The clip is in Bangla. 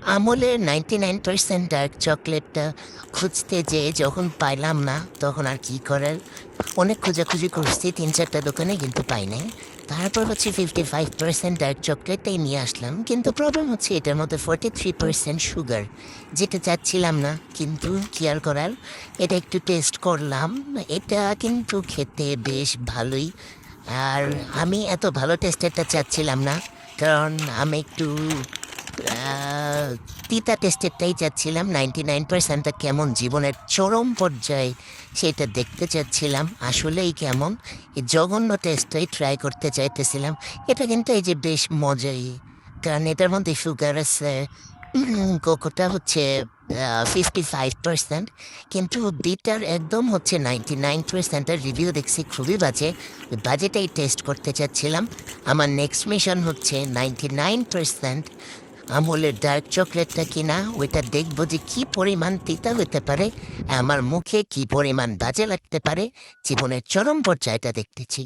আমলের 99% ডার্ক চকলেটটা খুঁজতে যেয়ে যখন পাইলাম না, তখন আর কি করার? অনেক খোঁজাখুঁজি করছি ৩-৪টা দোকানে, কিন্তু পাই নাই। তারপর হচ্ছে 55% ডার্ক চকলেটটাই নিয়ে আসলাম। কিন্তু প্রবলেম হচ্ছে এটার মধ্যে 43% সুগার, যেটা চাচ্ছিলাম না। কিন্তু কি আর করার? এটা একটু টেস্ট করলাম। এটা কিন্তু খেতে বেশ ভালোই। আর আমি এত ভালো টেস্টেরটা চাচ্ছিলাম না, কারণ আমি একটু আহ, তিতা টেস্টেরটাই চাচ্ছিলাম। 99%টা কেমন জীবনের চরম পর্যায়ে সেটা দেখতে চাচ্ছিলাম আসলেই কেমন। এই জঘন্য টেস্টটাই ট্রাই করতে চাইতেছিলাম। এটা কিন্তু এই যে বেশ মজাই, কারণ এটার মধ্যে সুগার আছে। কোকোটা হচ্ছে 55%, কিন্তু বিটার একদম হচ্ছে 99%। রিভিউ দেখছি খুবই বাজে। বাজেটাই টেস্ট করতে চাচ্ছিলাম। আমার নেক্সট মিশন হচ্ছে 99% আমুলের ডার্ক চকলেটটা কিনা, ওইটা দেখবো যে কি পরিমাণ তিতা হতে পারে, আমার মুখে কি পরিমাণ বাজে লাগতে পারে। জীবনের চরম পর্যায়টা দেখতেছি।